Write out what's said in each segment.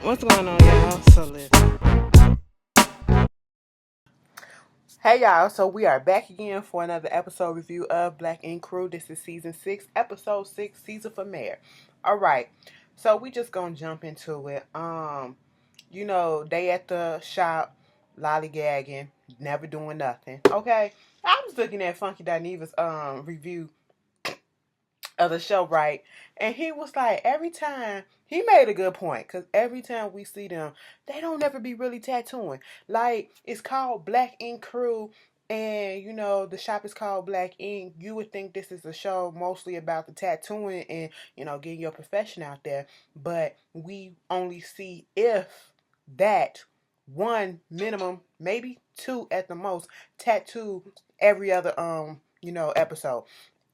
What's going on, y'all? So listen. Hey y'all, so we are back again for another episode review of Black Ink Crew. This is season 6, episode 6, season for mayor. Alright, so we just gonna jump into it. They at the shop lollygagging, never doing nothing. Okay. I was looking at Funky Dineva's review of the show, right? And he was like, every time he made a good point, because every time we see them, they don't ever be really tattooing. Like, it's called Black Ink Crew, and the shop is called Black Ink. You would think this is a show mostly about the tattooing and getting your profession out there, but we only see, if that, one minimum, maybe two at the most, tattoo every other episode,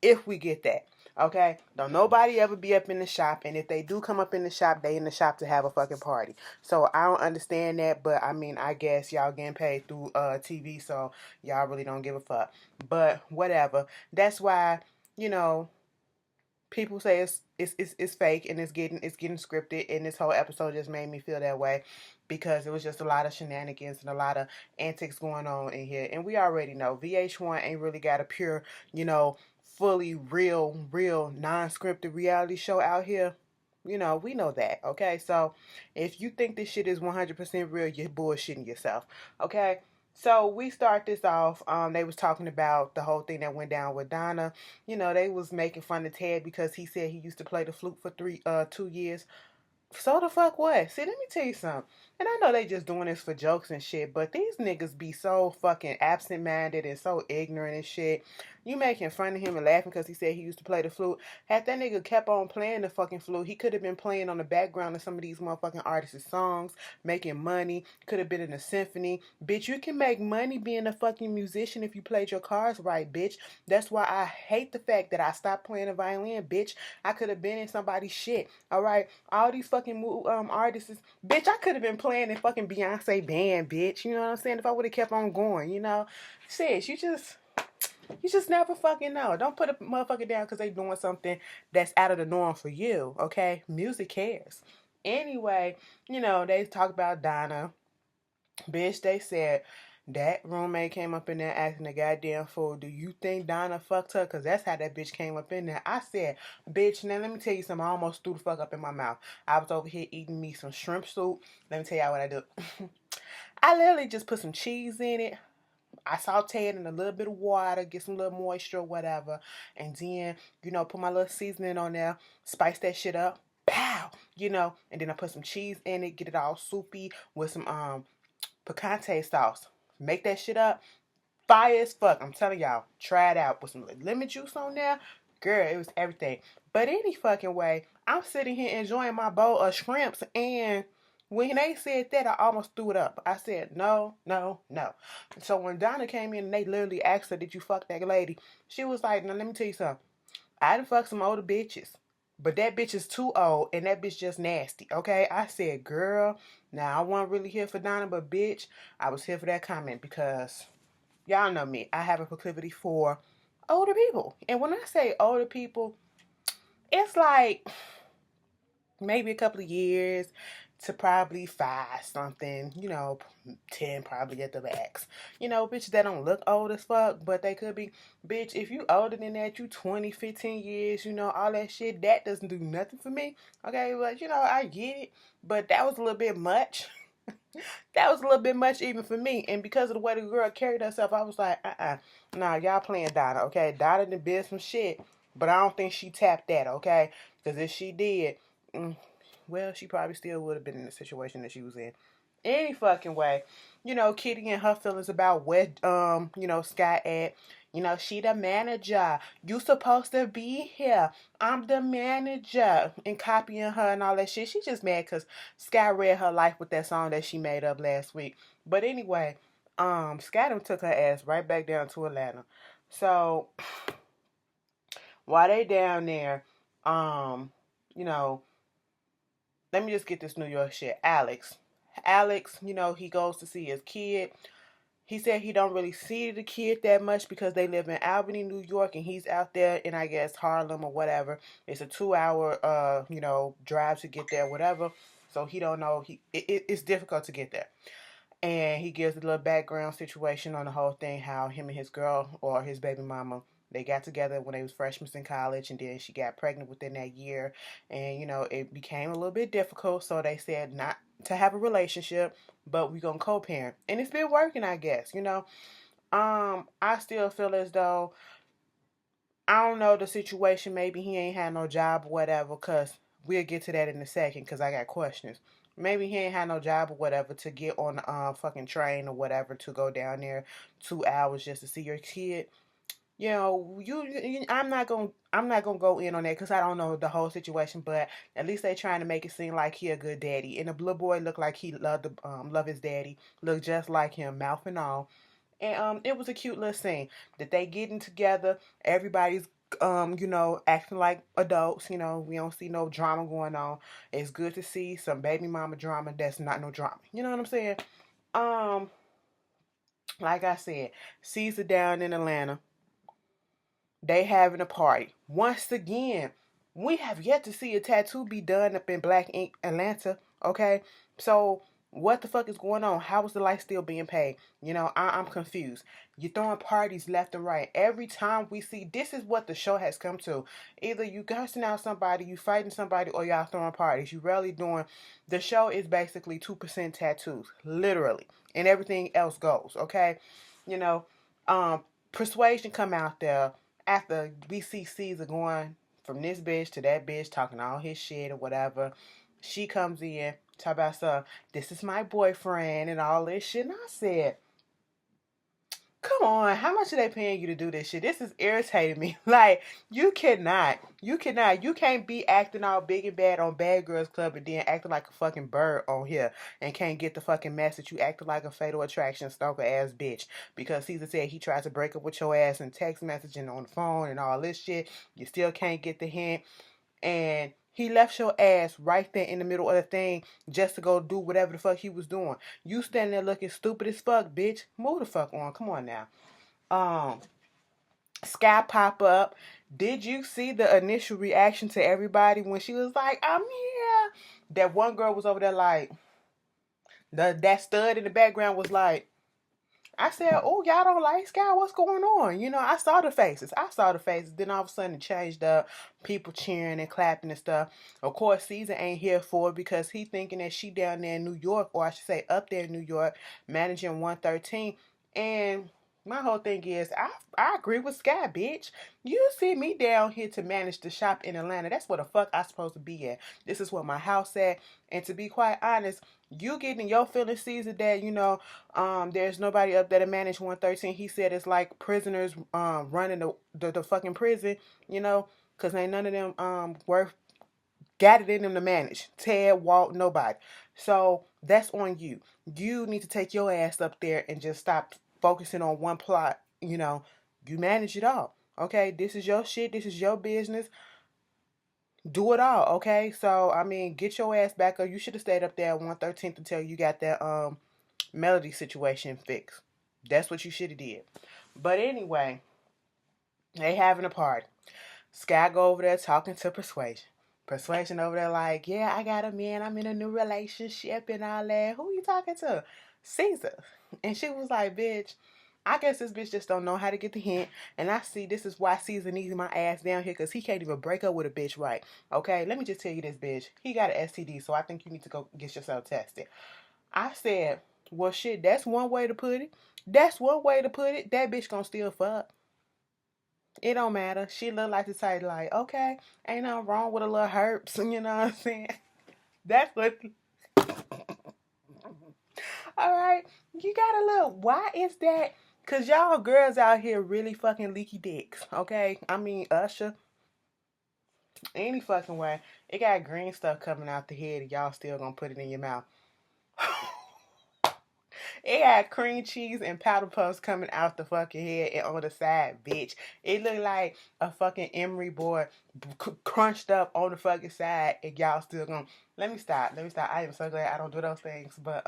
if we get that. Okay? Don't nobody ever be up in the shop, and if they do come up in the shop, they in the shop to have a fucking party. So I don't understand that, but I mean, I guess y'all getting paid through TV, so y'all really don't give a fuck. But whatever. That's why, you know, people say it's fake and it's getting scripted, and this whole episode just made me feel that way because it was just a lot of shenanigans and a lot of antics going on in here. And we already know VH1 ain't really got a pure, fully real non-scripted reality show out here. We know that. Okay, so if you think this shit is 100% real, you're bullshitting yourself. Okay. So we start this off. They was talking about the whole thing that went down with Donna. They was making fun of Ted because he said he used to play the flute for 2 years. So the fuck what? See, let me tell you something. And I know they just doing this for jokes and shit, but these niggas be so fucking absent-minded and so ignorant and shit. You making fun of him and laughing because he said he used to play the flute. Had that nigga kept on playing the fucking flute, he could have been playing on the background of some of these motherfucking artists' songs, making money. Could have been in a symphony. Bitch, you can make money being a fucking musician if you played your cards right, bitch. That's why I hate the fact that I stopped playing the violin, bitch. I could have been in somebody's shit, alright? All these fucking artists, bitch, I could have been playing in fucking Beyonce band, bitch. You know what I'm saying? If I would have kept on going, sis, you just never fucking know. Don't put a motherfucker down because they doing something that's out of the norm for you, okay? Music cares. Anyway, they talk about Donna. Bitch, they said that roommate came up in there acting a goddamn fool. Do you think Donna fucked her? Because that's how that bitch came up in there. I said, bitch, now let me tell you something. I almost threw the fuck up in my mouth. I was over here eating me some shrimp soup. Let me tell y'all what I do. I literally just put some cheese in it. I saute it in a little bit of water, get some little moisture or whatever. And then, put my little seasoning on there, spice that shit up. Pow! And then I put some cheese in it, get it all soupy with some picante sauce. Make that shit up. Fire as fuck. I'm telling y'all. Try it out. Put some lemon juice on there. Girl, it was everything. But any fucking way, I'm sitting here enjoying my bowl of shrimps, and when they said that, I almost threw it up. I said, no, no, no. So when Donna came in and they literally asked her, did you fuck that lady? She was like, now let me tell you something. I done fucked some older bitches. But that bitch is too old and that bitch just nasty, okay? I said, girl, now I wasn't really here for Donna, but bitch, I was here for that comment because y'all know me. I have a proclivity for older people. And when I say older people, it's like maybe a couple of years to probably 5 something, 10 probably at the max. Bitches that don't look old as fuck, but they could be. Bitch, if you older than that, you 20, 15 years, all that shit, that doesn't do nothing for me. Okay, but I get it, but that was a little bit much. That was a little bit much even for me. And because of the way the girl carried herself, I was like, nah, y'all playing Donna, okay? Donna done did some shit, but I don't think she tapped that, okay? Because if she did, well, she probably still would have been in the situation that she was in. Any fucking way. Kitty and her feelings about where, Sky at. She the manager. You supposed to be here. I'm the manager. And copying her and all that shit. She just mad because Sky read her life with that song that she made up last week. But anyway, Sky done took her ass right back down to Atlanta. So, while they down there, you know, let me just get this New York shit. Alex, he goes to see his kid. He said he don't really see the kid that much because they live in Albany, New York, and he's out there in, I guess, Harlem or whatever. It's a 2-hour, drive to get there, whatever. so he don't know. It's difficult to get there. And he gives a little background situation on the whole thing, how him and his girl or his baby mama, they got together when they was freshmen in college, and then she got pregnant within that year, and it became a little bit difficult, so they said not to have a relationship, but we gonna co-parent, and it's been working, I guess. I still feel as though, I don't know the situation. Maybe he ain't had no job or whatever, because we'll get to that in a second, because I got questions. Maybe he ain't had no job or whatever to get on the fucking train or whatever to go down there 2 hours just to see your kid. I'm not gonna go in on that because I don't know the whole situation, but at least they trying to make it seem like he a good daddy. And the little boy looked like he love his daddy, looked just like him, mouth and all. And it was a cute little scene that they getting together. Everybody's acting like adults. We don't see no drama going on. It's good to see some baby mama drama that's not no drama. You know what I'm saying? Um, like I said, Caesar down in Atlanta, they having a party. Once again, we have yet to see a tattoo be done up in Black Ink Atlanta. Okay, so what the fuck is going on? How is the light still being paid? I'm confused. You're throwing parties left and right. Every time we see, this is what the show has come to. Either you cussing out somebody, you fighting somebody, or y'all throwing parties. You rarely doing. The show is basically 2% tattoos, literally, and everything else goes. Okay, you know, persuasion come out there after we see Caesar going from this bitch to that bitch, talking all his shit or whatever. She comes in, talk about some, this is my boyfriend and all this shit. And I said, come on, how much are they paying you to do this shit? This is irritating me. Like, you can't be acting all big and bad on Bad Girls Club and then acting like a fucking bird on here and can't get the fucking message. You acting like a Fatal Attraction stalker ass bitch because Caesar said he tried to break up with your ass and text messaging on the phone and all this shit. You still can't get the hint. And he left your ass right there in the middle of the thing just to go do whatever the fuck he was doing. You standing there looking stupid as fuck, bitch. Move the fuck on. Come on now. Um, Sky pop up. Did you see the initial reaction to everybody when she was like, I'm here? That one girl was over there like, that stud in the background was like, I said, oh, y'all don't like Sky? What's going on? I saw the faces. Then all of a sudden it changed up. People cheering and clapping and stuff. Of course, Caesar ain't here for it because he thinking that she down there in New York, or I should say up there in New York, managing 113. And my whole thing is, I agree with Sky, bitch. You see me down here to manage the shop in Atlanta. That's where the fuck I supposed to be at. This is where my house at. And to be quite honest, you getting your feelings, Caesar, that, there's nobody up there to manage 113. He said it's like prisoners running the fucking prison, because ain't none of them worth got it in them to manage. Ted, Walt, nobody. So that's on you. You need to take your ass up there and just stop focusing on one plot. You manage it all. Okay, this is your shit. This is your business. Do it all. Okay, so I mean, get your ass back up. You should have stayed up there at 113th until you got that Melody situation fixed. That's what you should have did. But anyway, they having a party. Sky go over there talking to Persuasion. Persuasion over there like, yeah, I got a man. I'm in a new relationship and all that. Who you talking to? Caesar. And she was like, bitch, I guess this bitch just don't know how to get the hint. And I see this is why Caesar needs my ass down here because he can't even break up with a bitch right. Okay, let me just tell you this, bitch. He got an STD, so I think you need to go get yourself tested. I said, well, shit, that's one way to put it. That's one way to put it. That bitch gonna still fuck. It don't matter. She look like the type like, okay, ain't nothing wrong with a little herbs. You know what I'm saying? That's what. All right, you got a little. Why is that? Cause y'all girls out here really fucking leaky dicks. Okay, I mean Usher. Any fucking way, it got green stuff coming out the head, and y'all still gonna put it in your mouth. It had cream cheese and powder puffs coming out the fucking head and on the side, bitch. It looked like a fucking emery board crunched up on the fucking side, and y'all still gonna. Let me stop. I am so glad I don't do those things, but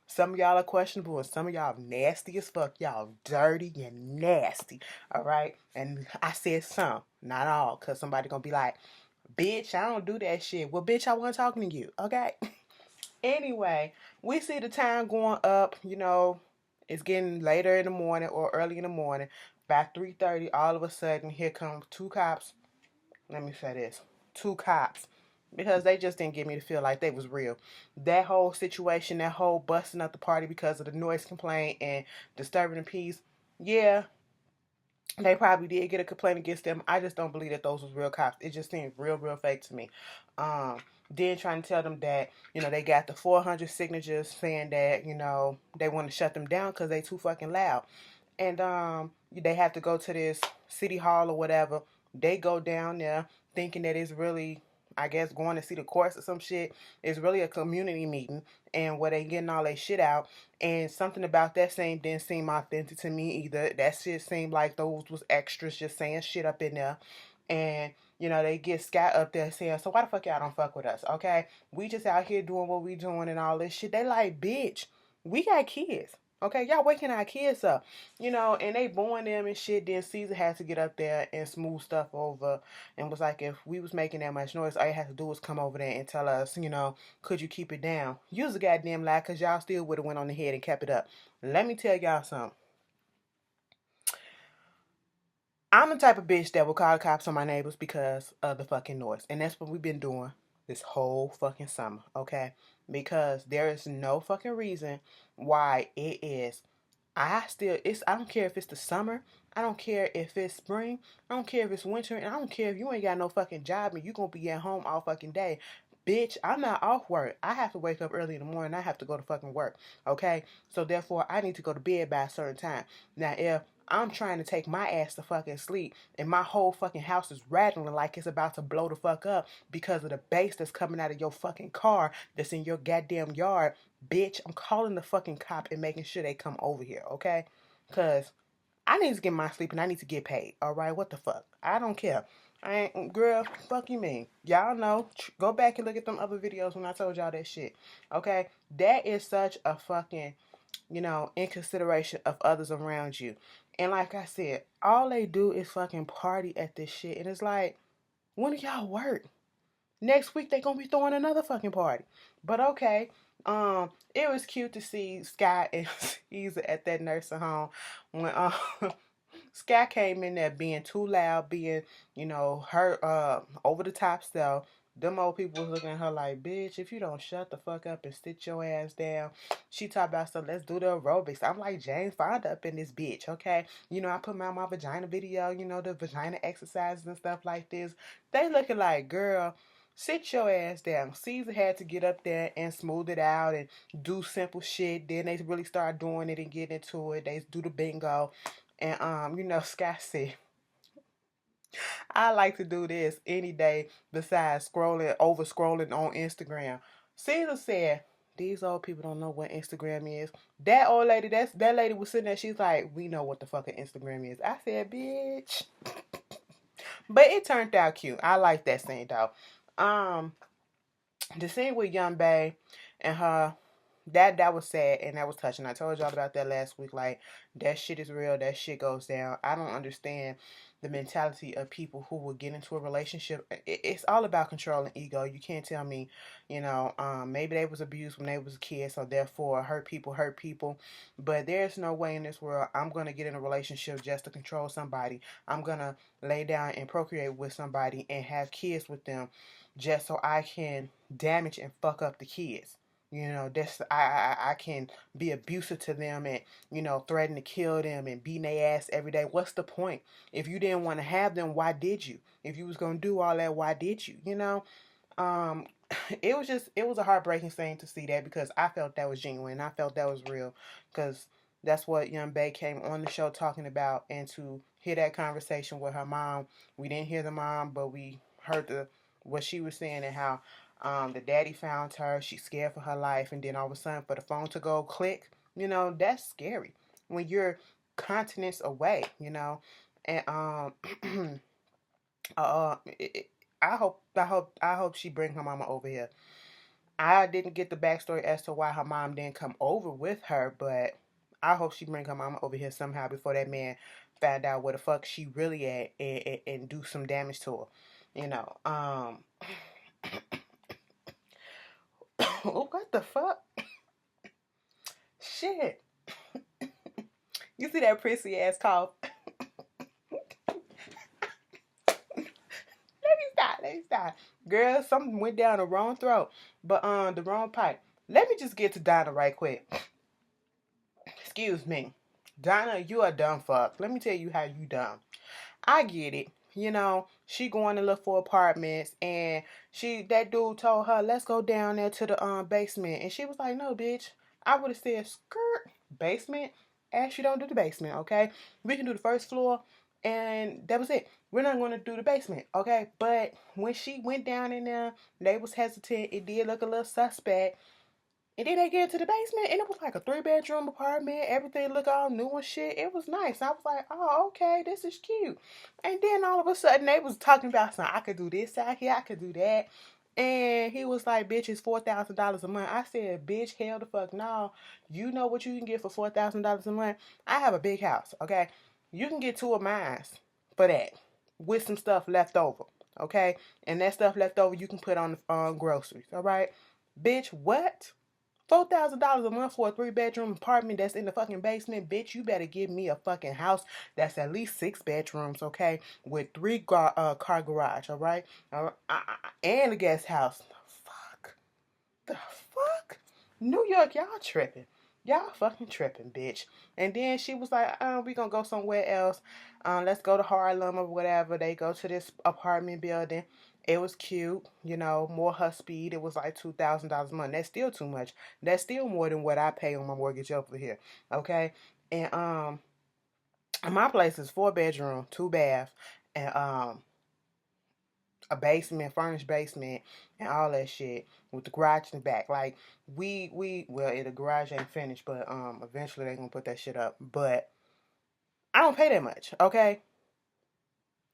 some of y'all are questionable and some of y'all nasty as fuck. Y'all dirty and nasty. All right, and I said some, not all, cause somebody gonna be like, Bitch, I don't do that shit. Well, bitch, I wasn't talking to you, okay? Anyway, we see the time going up, it's getting later in the morning or early in the morning. By 3:30, all of a sudden, here come two cops. Let me say this. Two cops. Because they just didn't get me to feel like they was real. That whole situation, that whole busting up the party because of the noise complaint and disturbing the peace, yeah, they probably did get a complaint against them. I just don't believe that those was real cops. It just seemed real, real fake to me. Um, then trying to tell them that, they got the 400 signatures saying that, they want to shut them down because they too fucking loud. And they have to go to this city hall or whatever. They go down there thinking that it's really, I guess, going to see the courts or some shit. It's really a community meeting and where they getting all their shit out. And something about that scene didn't seem authentic to me either. That shit seemed like those was extras just saying shit up in there. And, they get Scott up there saying, so why the fuck y'all don't fuck with us, okay? We just out here doing what we doing and all this shit. They like, bitch, we got kids. Okay, y'all waking our kids up, and they booing them and shit. Then Caesar had to get up there and smooth stuff over and was like, if we was making that much noise, all you had to do was come over there and tell us, could you keep it down? Use a goddamn lie, because y'all still would have went on ahead and kept it up. Let me tell y'all something. I'm the type of bitch that will call the cops on my neighbors because of the fucking noise. And that's what we've been doing this whole fucking summer, okay? Because there is no fucking reason why it is. I don't care if it's the summer. I don't care if it's spring. I don't care if it's winter. And I don't care if you ain't got no fucking job and you gonna be at home all fucking day. Bitch, I'm not off work. I have to wake up early in the morning. I have to go to fucking work. Okay? So therefore, I need to go to bed by a certain time. Now, if I'm trying to take my ass to fucking sleep and my whole fucking house is rattling like it's about to blow the fuck up because of the bass that's coming out of your fucking car that's in your goddamn yard, bitch, I'm calling the fucking cop and making sure they come over here, okay? Because I need to get my sleep and I need to get paid, all right? What the fuck? I don't care. I ain't, girl, fuck you mean. Y'all know. Go back and look at them other videos when I told y'all that shit, okay? That is such a fucking, in consideration of others around you. And like I said, all they do is fucking party at this shit. And it's like, when do y'all work? Next week they gonna be throwing another fucking party. But okay. It was cute to see Sky and Caesar at that nursing home when Sky came in there being too loud, being, her over the top stuff. Them old people was looking at her like, bitch, if you don't shut the fuck up and sit your ass down. She talked about stuff, let's do the aerobics. I'm like, Jane Fonda up in this bitch, okay? I put my vagina video, the vagina exercises and stuff like this. They looking like, girl, sit your ass down. Caesar had to get up there and smooth it out and do simple shit. Then they really start doing it and get into it. They do the bingo. And Scott said, I like to do this any day besides over scrolling on Instagram. Caesar said, these old people don't know what Instagram is. That old lady, that lady was sitting there, she's like, we know what the fucking Instagram is. I said, bitch. But it turned out cute. I like that scene though. The scene with Young Bae and her, that was sad and that was touching. I told y'all about that last week. Like, that shit is real. That shit goes down. I don't understand the mentality of people who will get into a relationship. It's all about control and ego. You can't tell me, maybe they was abused when they was a kid, so therefore hurt people. But there's no way in this world I'm gonna get in a relationship just to control somebody. I'm gonna lay down and procreate with somebody and have kids with them just so I can damage and fuck up the kids. That's I can be abusive to them and, threaten to kill them and beating their ass every day. What's the point? If you didn't want to have them, why did you? If you was gonna do all that, why did you? Um, it was a heartbreaking thing to see that because I felt that was genuine. I felt that was real because that's what Young Bae came on the show talking about, and to hear that conversation with her mom. We didn't hear the mom, but we heard what she was saying and how the daddy found her. She's scared for her life, and then all of a sudden, for the phone to go click, that's scary when you're continents away, And I hope she bring her mama over here. I didn't get the backstory as to why her mom didn't come over with her, but I hope she bring her mama over here somehow before that man find out where the fuck she really at and do some damage to her. you know. Oh, what the fuck? Shit. You see that prissy ass cough? Let me stop. Girl, something went down the wrong throat, but the wrong pipe. Let me just get to Donna right quick. Excuse me. Donna, you a dumb fuck. Let me tell you how you dumb. I get it. You know, she going to look for apartments, and that dude told her, let's go down there to the basement. And she was like, no, bitch. I would have said skirt basement. Actually, don't do the basement, okay? We can do the first floor, and that was it. We're not going to do the basement, okay? But when she went down in there, they was hesitant. It did look a little suspect. And then they get to the basement, and it was like a 3-bedroom apartment. Everything looked all new and shit. It was nice. I was like, oh, okay, this is cute. And then all of a sudden, they was talking about something. I could do this out here. I could do that. And he was like, bitch, it's $4,000 a month. I said, bitch, hell the fuck no. You know what you can get for $4,000 a month? I have a big house, okay? You can get 2 of mine for that with some stuff left over, okay? And that stuff left over, you can put on groceries, all right? Bitch, what? $4,000 a month for a 3-bedroom apartment that's in the fucking basement, bitch. You better give me a fucking house that's at least 6 bedrooms, okay, with 3 car garage, all right, and a guest house. The fuck, New York, y'all tripping. Y'all fucking tripping, bitch. And then she was like, we gonna go somewhere else. Let's go to Harlem or whatever. They go to this apartment building. It was cute, you know, more her speed. It was like $2,000 a month. That's still too much. That's still more than what I pay on my mortgage over here. Okay. And my place is 4-bedroom, 2 bath, and a basement, furnished basement, and all that shit with the garage in the back. Like well, the garage ain't finished, but eventually they gonna put that shit up. But I don't pay that much, okay?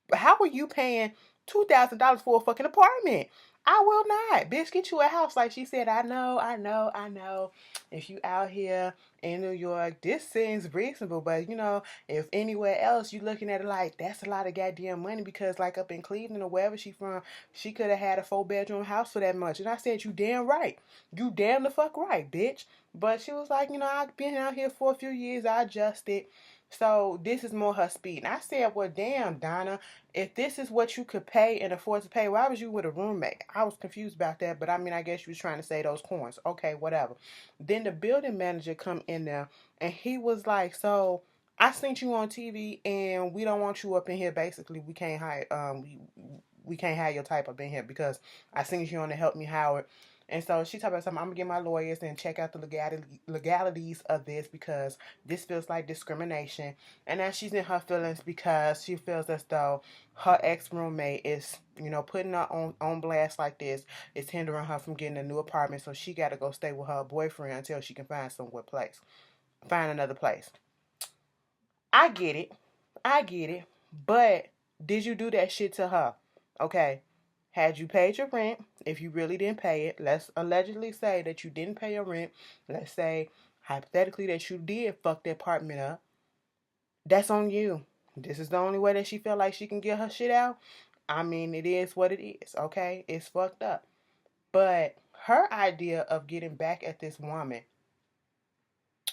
But how are you paying $2,000 for a fucking apartment? I will not. Bitch, get you a house. Like she said, I know. If you out here in New York, this seems reasonable. But, you know, if anywhere else you looking at it like, that's a lot of goddamn money. Because, like, up in Cleveland or wherever she from, she could have had a 4-bedroom house for that much. And I said, you damn right. You damn the fuck right, bitch. But she was like, you know, I've been out here for a few years. I adjusted. So this is more her speed. And I said, well, damn, Donna, if this is what you could pay and afford to pay, why was you with a roommate? I was confused about that, but I mean, I guess you was trying to save those coins. Okay, whatever. Then the building manager come in there, and he was like, so I seen you on TV, and we don't want you up in here. Basically, we can't hire we can't hire your type up in here because I seen you on to Help Me Howard. And so she talked about something. I'm gonna get my lawyers and check out the legalities of this because this feels like discrimination. And now she's in her feelings because she feels as though her ex roommate is, you know, putting her on blast like this. It's hindering her from getting a new apartment. So she got to go stay with her boyfriend until she can find find another place. I get it. I get it. But did you do that shit to her? Okay. Had you paid your rent, if you really didn't pay it, let's allegedly say that you didn't pay your rent. Let's say, hypothetically, that you did fuck the apartment up. That's on you. This is the only way that she feel like she can get her shit out. I mean, it is what it is, okay? It's fucked up. But her idea of getting back at this woman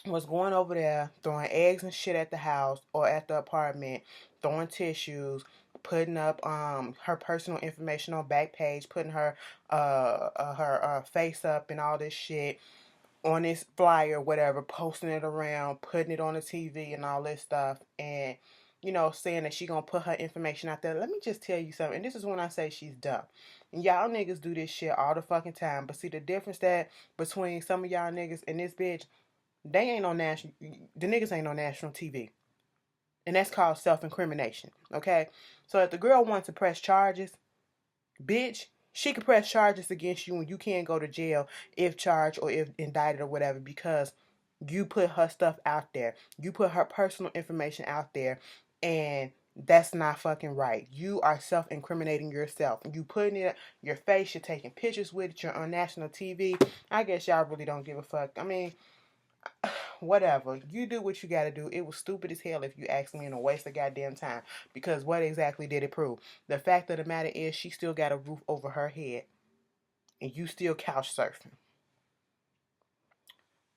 was going over there, throwing eggs and shit at the house or at the apartment, throwing tissues, putting up her personal information on Backpage, putting her face up and all this shit on this flyer, whatever, posting it around, putting it on the TV and all this stuff, and you know, saying that she gonna put her information out there. Let me just tell you something, and this is when I say she's dumb. And y'all niggas do this shit all the fucking time, but see the difference that between some of y'all niggas and this bitch, they ain't on national, the niggas ain't on national TV. And that's called self-incrimination, okay? So if the girl wants to press charges, bitch, she could press charges against you and you can't go to jail if charged or if indicted or whatever because you put her stuff out there. You put her personal information out there and that's not fucking right. You are self-incriminating yourself. You putting it your face, you're taking pictures with it, you're on national TV. I guess y'all really don't give a fuck. I mean, whatever. You do what you gotta do. It was stupid as hell if you ask me, and a waste of goddamn time. Because what exactly did it prove? The fact of the matter is she still got a roof over her head. And you still couch surfing.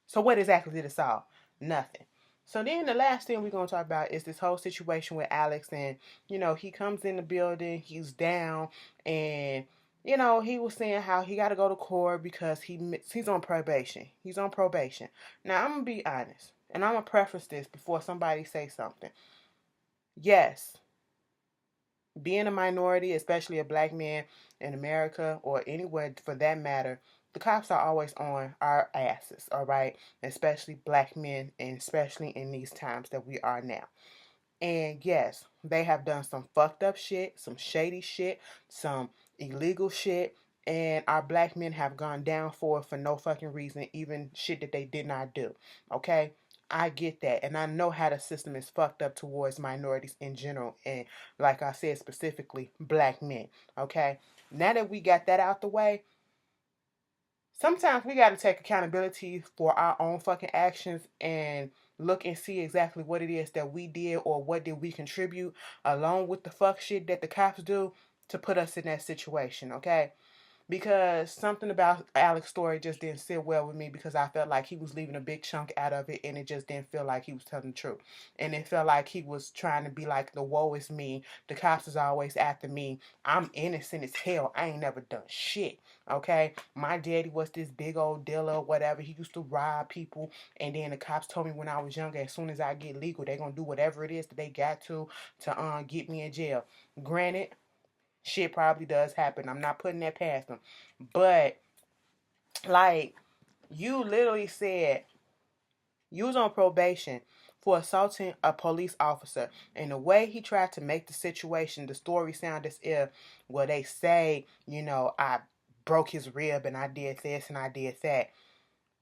So what exactly did it solve? Nothing. So then the last thing we're going to talk about is this whole situation with Alex. And, he comes in the building, he's down, and, he was saying how he got to go to court because he's on probation. He's on probation. Now, I'm going to be honest, and I'm going to preface this before somebody say something. Yes, being a minority, especially a black man in America or anywhere for that matter, the cops are always on our asses, all right? Especially black men, and especially in these times that we are now. And yes, they have done some fucked up shit, some shady shit, some illegal shit, and our black men have gone down for it for no fucking reason, even shit that they did not do, okay? I get that, and I know how the system is fucked up towards minorities in general, and like I said, specifically black men, okay? Now that we got that out the way, sometimes we got to take accountability for our own fucking actions and look and see exactly what it is that we did or what did we contribute along with the fuck shit that the cops do to put us in that situation, okay? Because something about Alex's story just didn't sit well with me because I felt like he was leaving a big chunk out of it and it just didn't feel like he was telling the truth. And it felt like he was trying to be like, the woe is me. The cops is always after me. I'm innocent as hell. I ain't never done shit. Okay? My daddy was this big old dealer or whatever. He used to rob people. And then the cops told me when I was younger, as soon as I get legal, they're going to do whatever it is that they got to get me in jail. Granted, shit probably does happen. I'm not putting that past them. But, like, you literally said you was on probation for assaulting a police officer. And the way he tried to make the situation, the story sound as if, well, they say, I broke his rib and I did this and I did that.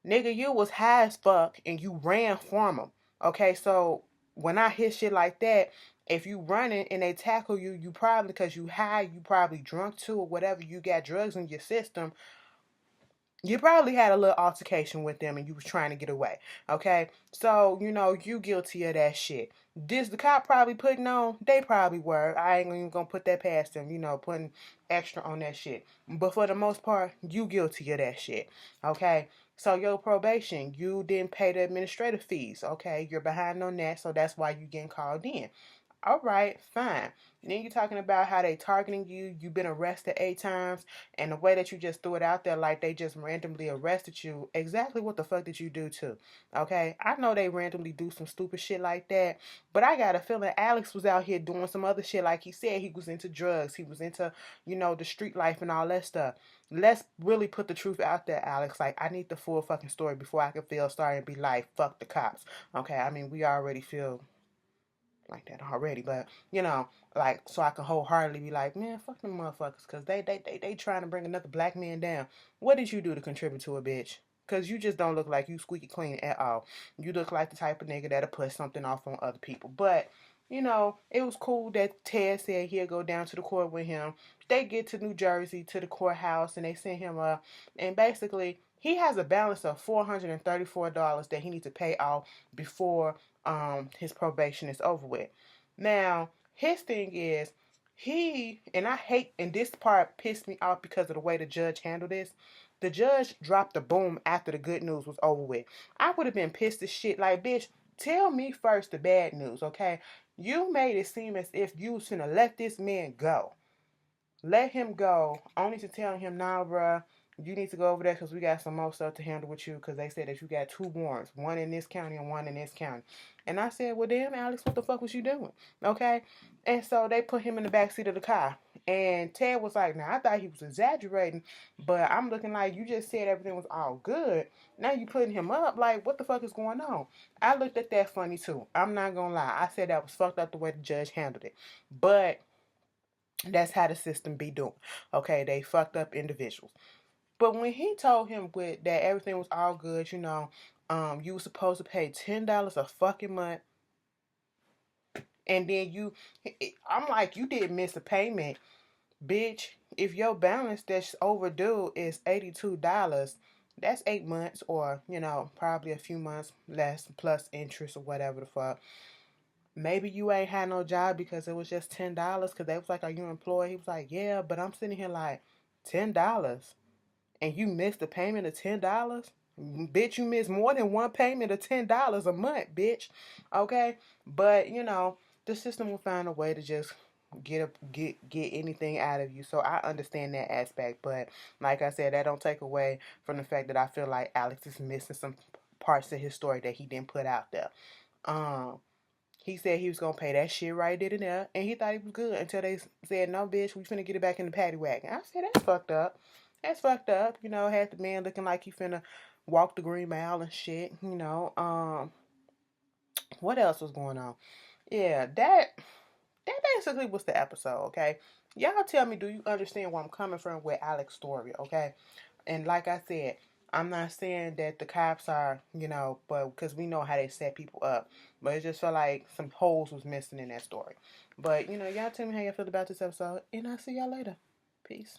Nigga, you was high as fuck and you ran from him. Okay, so when I hit shit like that, if you running and they tackle you, you probably, because you high, you probably drunk too or whatever, you got drugs in your system, you probably had a little altercation with them and you was trying to get away. Okay, so you guilty of that shit. This the cop probably putting on? They probably were. I ain't even gonna put that past them, putting extra on that shit. But for the most part, you guilty of that shit. Okay, so your probation, you didn't pay the administrative fees. Okay, you're behind on that, so that's why you getting called in. All right, fine. Then you're talking about how they targeting you. You've been arrested 8 times, and the way that you just threw it out there like they just randomly arrested you. Exactly what the fuck did you do too? Okay, I know they randomly do some stupid shit like that, but I got a feeling Alex was out here doing some other shit. Like he said, he was into drugs. He was into, the street life and all that stuff. Let's really put the truth out there, Alex. Like, I need the full fucking story before I can feel sorry and be like, fuck the cops. Okay, I mean, we already feel like that already, but like, so I can wholeheartedly be like, man, fuck them motherfuckers, because they trying to bring another black man down. What did you do to contribute to a bitch? Because you just don't look like you squeaky clean at all. You look like the type of nigga that'll put something off on other people. But it was cool that Ted said he'll go down to the court with him. They get to New Jersey to the courthouse and they send him up, and basically he has a balance of $434 that he needs to pay off before his probation is over with. Now, his thing is, and I hate, and this part pissed me off because of the way the judge handled this. The judge dropped the boom after the good news was over with. I would have been pissed as shit. Like, bitch, tell me first the bad news, okay? You made it seem as if you was finna let this man go. Let him go, only to tell him, nah, bruh, you need to go over there because we got some more stuff to handle with you because they said that you got 2 warrants, one in this county and one in this county. And I said, well, damn, Alex, what the fuck was you doing? Okay? And so they put him in the backseat of the car. And Ted was like, now, I thought he was exaggerating, but I'm looking like you just said everything was all good. Now you putting him up. Like, what the fuck is going on? I looked at that funny, too. I'm not going to lie. I said that was fucked up the way the judge handled it. But that's how the system be doing. Okay, they fucked up individuals. But when he told him that everything was all good, you were supposed to pay $10 a fucking month, and then I'm like, you did miss a payment, bitch. If your balance that's overdue is $82, That's 8 months, or probably a few months less plus interest or whatever the fuck. Maybe you ain't had no job because it was just $10. Because they was like, "Are you employed?" He was like, "Yeah," but I'm sitting here like, $10, and you missed the payment of $10. Bitch, you missed more than one payment of $10 a month, bitch. Okay, but the system will find a way to just get anything out of you. So I understand that aspect, but like I said, that don't take away from the fact that I feel like Alex is missing some parts of his story that he didn't put out there. Um, he said he was gonna pay that shit right then and there, and he thought he was good until they said, "No, bitch, we finna get it back in the paddy wagon." I said, "That's fucked up. That's fucked up." Had the man looking like he finna walk the green mile and shit. What else was going on? Yeah, that basically was the episode. Okay, y'all tell me, do you understand where I'm coming from with Alex's story? Okay, and like I said, I'm not saying that the cops are, but because we know how they set people up. But it just felt like some holes was missing in that story. But, y'all tell me how y'all feel about this episode, and I'll see y'all later. Peace.